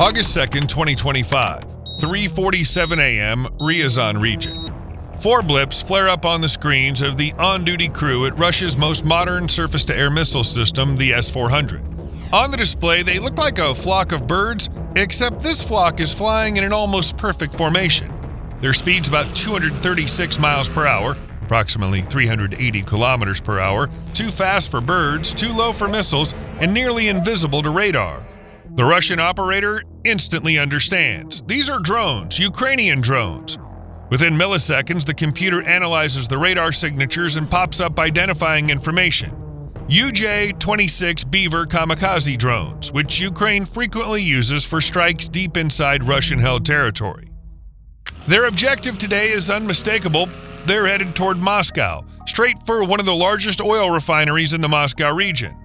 August 2nd, 2025, 3:47 a.m., Ryazan region. 4 blips flare up on the screens of the on-duty crew at Russia's most modern surface-to-air missile system, the S-400. On the display, they look like a flock of birds, except this flock is flying in an almost perfect formation. Their speed's about 236 miles per hour, approximately 380 kilometers per hour, too fast for birds, too low for missiles, and nearly invisible to radar. The Russian operator instantly understands. These are drones, Ukrainian drones. Within milliseconds, the computer analyzes the radar signatures and pops up identifying information. UJ-26 Beaver kamikaze drones, which Ukraine frequently uses for strikes deep inside Russian-held territory. Their objective today is unmistakable. They're headed toward Moscow, straight for one of the largest oil refineries in the Moscow region.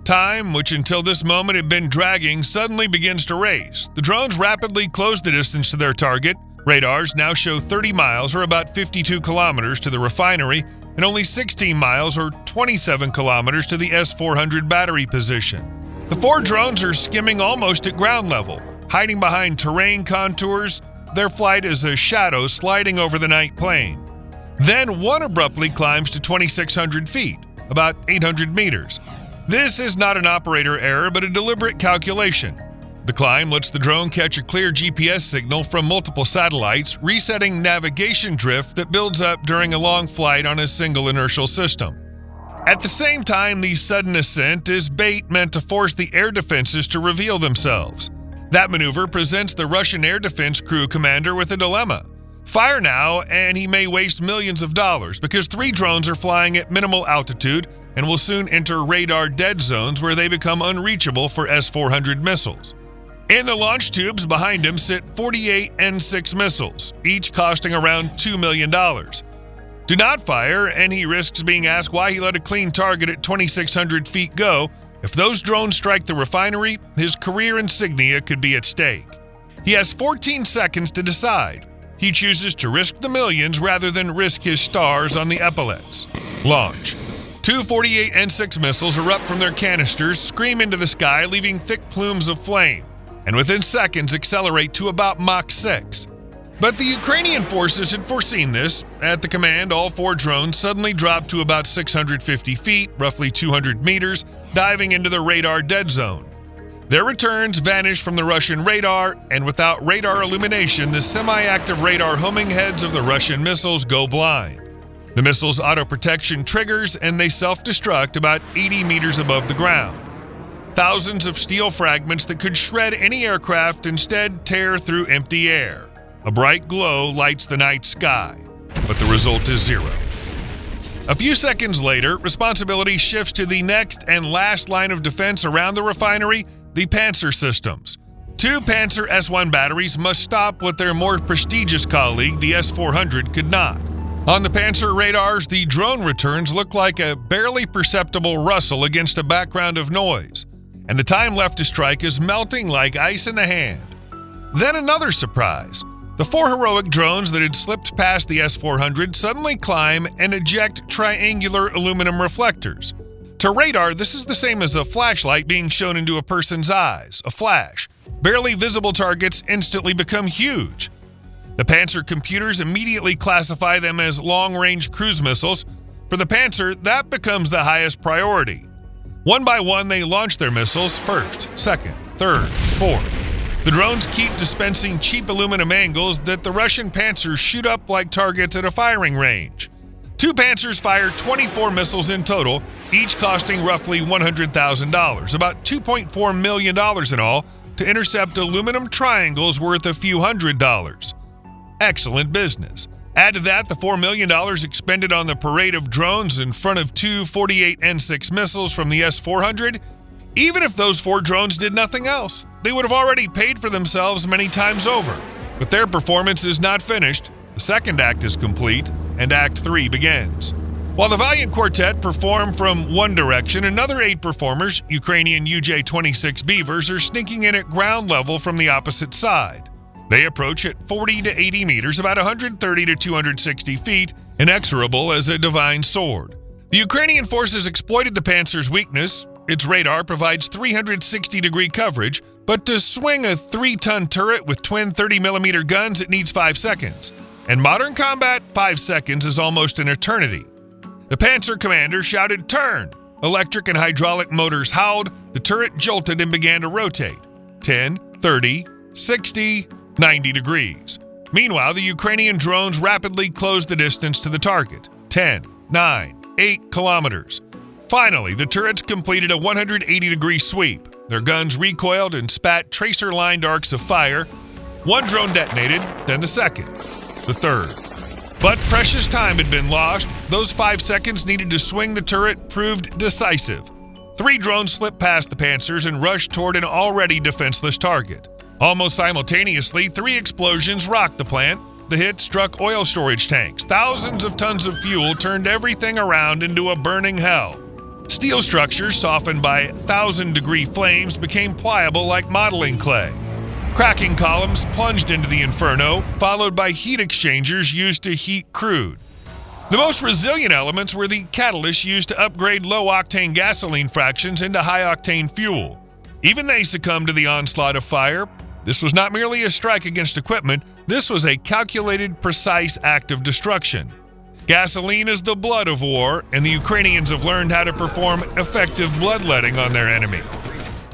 Time, which until this moment had been dragging, suddenly begins to race. The drones rapidly close the distance to their target. Radars now show 30 miles, or about 52 kilometers, to the refinery, and only 16 miles, or 27 kilometers, to the S-400 battery position. The 4 drones are skimming almost at ground level, hiding behind terrain contours. Their flight is a shadow sliding over the night plain. Then one abruptly climbs to 2,600 feet, about 800 meters. This is not an operator error, but a deliberate calculation. The climb lets the drone catch a clear GPS signal from multiple satellites, resetting navigation drift that builds up during a long flight on a single inertial system. At the same time, the sudden ascent is bait meant to force the air defenses to reveal themselves. That maneuver presents the Russian air defense crew commander with a dilemma. Fire now, and he may waste millions of dollars because 3 drones are flying at minimal altitude and will soon enter radar dead zones where they become unreachable for S-400 missiles. In the launch tubes behind him sit 48 N-6 missiles, each costing around $2 million. Do not fire, and he risks being asked why he let a clean target at 2,600 feet go. If those drones strike the refinery, his career insignia could be at stake. He has 14 seconds to decide. He chooses to risk the millions rather than risk his stars on the epaulets. Launch. 2 48 N-6 missiles erupt from their canisters, scream into the sky, leaving thick plumes of flame, and within seconds accelerate to about Mach 6. But the Ukrainian forces had foreseen this. At the command, all 4 drones suddenly drop to about 650 feet, roughly 200 meters, diving into the radar dead zone. Their returns vanish from the Russian radar, and without radar illumination, the semi-active radar homing heads of the Russian missiles go blind. The missile's auto-protection triggers, and they self-destruct about 80 meters above the ground. Thousands of steel fragments that could shred any aircraft instead tear through empty air. A bright glow lights the night sky, but the result is 0. A few seconds later, responsibility shifts to the next and last line of defense around the refinery, the Panzer systems. 2 Panzer S-1 batteries must stop what their more prestigious colleague, the S-400, could not. On the Panzer radars, the drone returns look like a barely perceptible rustle against a background of noise, and the time left to strike is melting like ice in the hand. Then another surprise. The 4 heroic drones that had slipped past the S-400 suddenly climb and eject triangular aluminum reflectors. To radar, this is the same as a flashlight being shown into a person's eyes, a flash. Barely visible targets instantly become huge. The Panzer computers immediately classify them as long-range cruise missiles. For the Panzer, that becomes the highest priority. One by one, they launch their missiles, first, second, third, fourth. The drones keep dispensing cheap aluminum angles that the Russian Panzers shoot up like targets at a firing range. 2 Panzers fire 24 missiles in total, each costing roughly $100,000, about $2.4 million in all, to intercept aluminum triangles worth a few $100s. Excellent business. Add to that the $4 million expended on the parade of drones in front of 2 48 N-6 missiles from the S-400. Even if those 4 drones did nothing else, they would have already paid for themselves many times over. But their performance is not finished. The second act is complete, and Act 3 begins. While the valiant quartet perform from one direction, another 8 performers, Ukrainian UJ-26 Beavers, are sneaking in at ground level from the opposite side. They approach at 40 to 80 meters, about 130 to 260 feet, inexorable as a divine sword. The Ukrainian forces exploited the Panzer's weakness. Its radar provides 360-degree coverage, But to swing a 3-ton turret with twin 30mm guns, it needs 5 seconds. In modern combat, 5 seconds is almost an eternity. The Panzer commander shouted, "Turn!" Electric and hydraulic motors howled, the turret jolted and began to rotate. 10, 30, 60, 90 degrees. Meanwhile, the Ukrainian drones rapidly closed the distance to the target. 10, 9, 8 kilometers. Finally, the turrets completed a 180-degree sweep. Their guns recoiled and spat tracer-lined arcs of fire. One drone detonated, then the second, the third. But precious time had been lost. Those 5 seconds needed to swing the turret proved decisive. 3 drones slipped past the Panzers and rushed toward an already defenseless target. Almost simultaneously, 3 explosions rocked the plant. The hit struck oil storage tanks. Thousands of tons of fuel turned everything around into a burning hell. Steel structures, softened by 1,000-degree flames, became pliable like modeling clay. Cracking columns plunged into the inferno, followed by heat exchangers used to heat crude. The most resilient elements were the catalysts used to upgrade low-octane gasoline fractions into high-octane fuel. Even they succumbed to the onslaught of fire. This was not merely a strike against equipment, this was a calculated, precise act of destruction. Gasoline is the blood of war, and the Ukrainians have learned how to perform effective bloodletting on their enemy.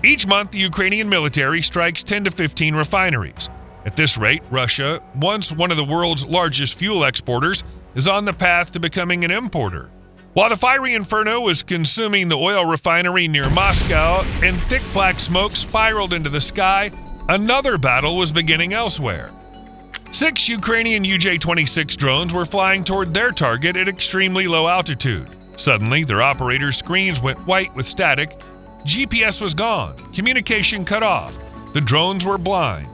Each month, the Ukrainian military strikes 10 to 15 refineries. At this rate, Russia, once one of the world's largest fuel exporters, is on the path to becoming an importer. While the fiery inferno was consuming the oil refinery near Moscow and thick black smoke spiraled into the sky, another battle was beginning elsewhere. 6 Ukrainian UJ-26 drones were flying toward their target at extremely low altitude. Suddenly, their operators' screens went white with static. GPS was gone, communication cut off. The drones were blind.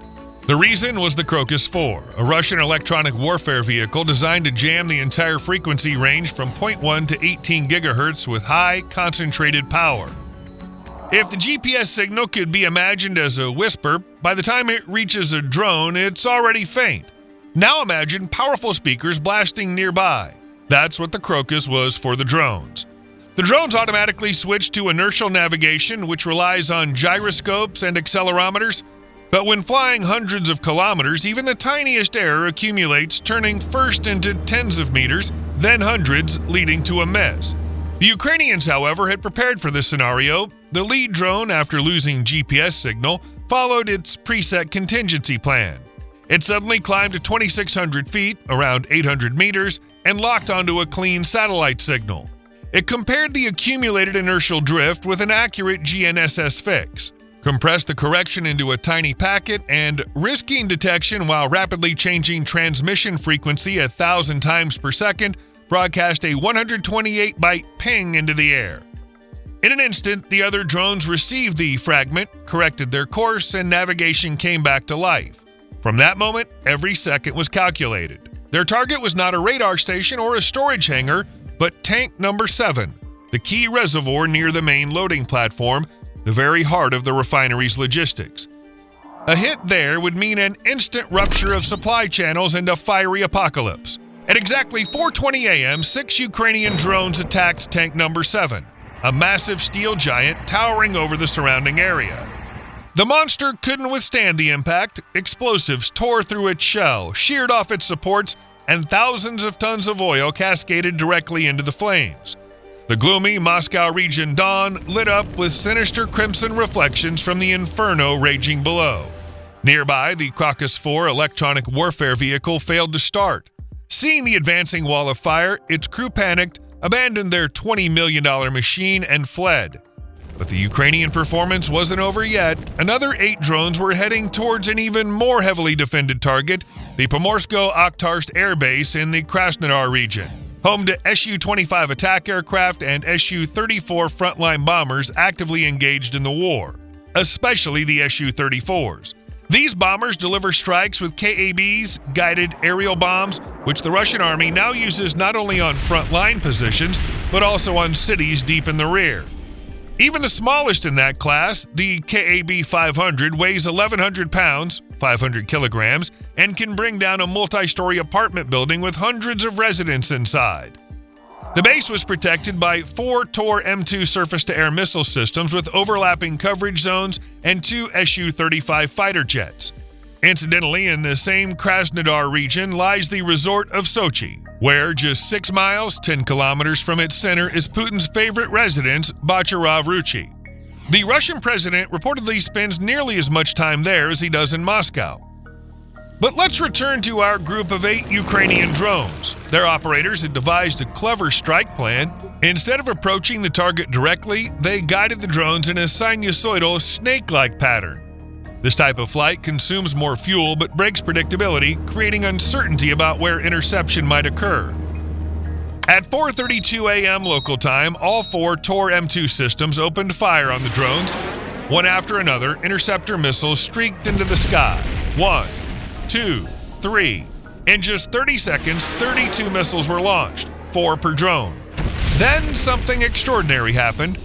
The reason was the Crocus 4, a Russian electronic warfare vehicle designed to jam the entire frequency range from 0.1 to 18 gigahertz with high, concentrated power. If the GPS signal could be imagined as a whisper, by the time it reaches a drone, it's already faint. Now imagine powerful speakers blasting nearby. That's what the Crocus was for the drones. The drones automatically switched to inertial navigation, which relies on gyroscopes and accelerometers. But when flying hundreds of kilometers, even the tiniest error accumulates, turning first into tens of meters, then hundreds, leading to a mess. The Ukrainians, however, had prepared for this scenario. The lead drone, after losing GPS signal, followed its preset contingency plan. It suddenly climbed to 2,600 feet, around 800 meters, and locked onto a clean satellite signal. It compared the accumulated inertial drift with an accurate GNSS fix, compressed the correction into a tiny packet, and, risking detection while rapidly changing transmission frequency 1,000 times per second, broadcast a 128-byte ping into the air. In an instant, the other drones received the fragment, corrected their course, and navigation came back to life. From that moment, every second was calculated. Their target was not a radar station or a storage hangar, but tank number 7, the key reservoir near the main loading platform, the very heart of the refinery's logistics. A hit there would mean an instant rupture of supply channels and a fiery apocalypse. At exactly 4:20 a.m., 6 Ukrainian drones attacked tank number 7, a massive steel giant towering over the surrounding area. The monster couldn't withstand the impact. Explosives tore through its shell, sheared off its supports, and thousands of tons of oil cascaded directly into the flames. The gloomy Moscow region dawn lit up with sinister crimson reflections from the inferno raging below. Nearby, the Crocus 4 electronic warfare vehicle failed to start. Seeing the advancing wall of fire, its crew panicked, abandoned their $20 million machine, and fled. But the Ukrainian performance wasn't over yet. Another 8 drones were heading towards an even more heavily defended target, the Pomorsko-Akhtarsk Air Base in the Krasnodar region, home to Su-25 attack aircraft and Su-34 frontline bombers actively engaged in the war, especially the Su-34s. These bombers deliver strikes with KABs, guided aerial bombs, which the Russian army now uses not only on frontline positions, but also on cities deep in the rear. Even the smallest in that class, the KAB-500, weighs 1,100 pounds, 500 kilograms, and can bring down a multi-story apartment building with hundreds of residents inside. The base was protected by 4 Tor M2 surface-to-air missile systems with overlapping coverage zones and 2 Su-35 fighter jets. Incidentally, in the same Krasnodar region lies the resort of Sochi, where just 6 miles, 10 kilometers from its center is Putin's favorite residence, Bacharov Ruchi. The Russian president reportedly spends nearly as much time there as he does in Moscow. But let's return to our group of 8 Ukrainian drones. Their operators had devised a clever strike plan. Instead of approaching the target directly, they guided the drones in a sinusoidal, snake-like pattern. This type of flight consumes more fuel but breaks predictability, creating uncertainty about where interception might occur. At 4:32 a.m. local time, all 4 Tor M2 systems opened fire on the drones. One after another, interceptor missiles streaked into the sky. 1, 2, 3. In just 30 seconds, 32 missiles were launched, 4 per drone. Then something extraordinary happened.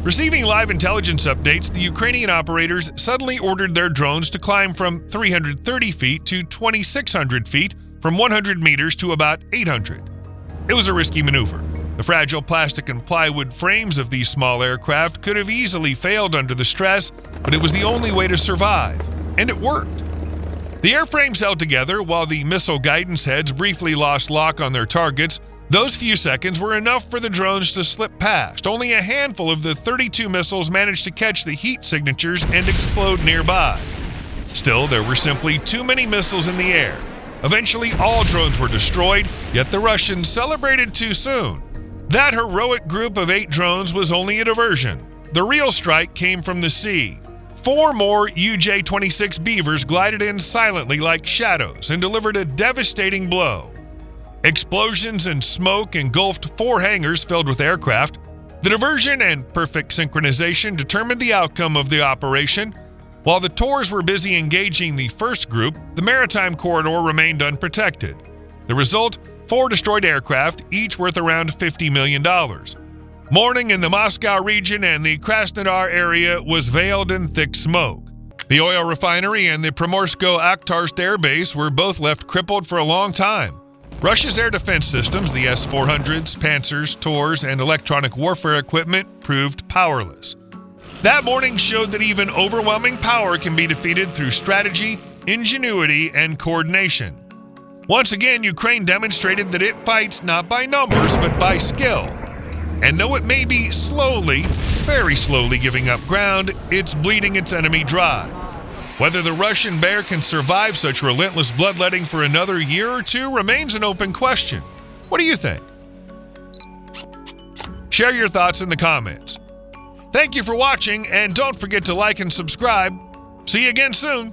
Receiving live intelligence updates, the Ukrainian operators suddenly ordered their drones to climb from 330 feet to 2,600 feet, from 100 meters to about 800. It was a risky maneuver. The fragile plastic and plywood frames of these small aircraft could have easily failed under the stress, but it was the only way to survive, and it worked. The airframes held together while the missile guidance heads briefly lost lock on their targets. Those few seconds were enough for the drones to slip past. Only a handful of the 32 missiles managed to catch the heat signatures and explode nearby. Still, there were simply too many missiles in the air. Eventually, all drones were destroyed, yet the Russians celebrated too soon. That heroic group of 8 drones was only a diversion. The real strike came from the sea. 4 more UJ-26 Beavers glided in silently like shadows and delivered a devastating blow. Explosions and smoke engulfed 4 hangars filled with aircraft. The diversion and perfect synchronization determined the outcome of the operation. While the Tors were busy engaging the first group, the maritime corridor remained unprotected. The result, 4 destroyed aircraft, each worth around $50 million. Morning in the Moscow region and the Krasnodar area was veiled in thick smoke. The oil refinery and the Primorsko-Akhtarsk air base were both left crippled for a long time. Russia's air defense systems, the S-400s, Pantsers, Tors, and electronic warfare equipment, proved powerless. That morning showed that even overwhelming power can be defeated through strategy, ingenuity, and coordination. Once again, Ukraine demonstrated that it fights not by numbers, but by skill. And though it may be slowly, very slowly giving up ground, it's bleeding its enemy dry. Whether the Russian bear can survive such relentless bloodletting for another year or two remains an open question. What do you think? Share your thoughts in the comments. Thank you for watching, and don't forget to like and subscribe. See you again soon.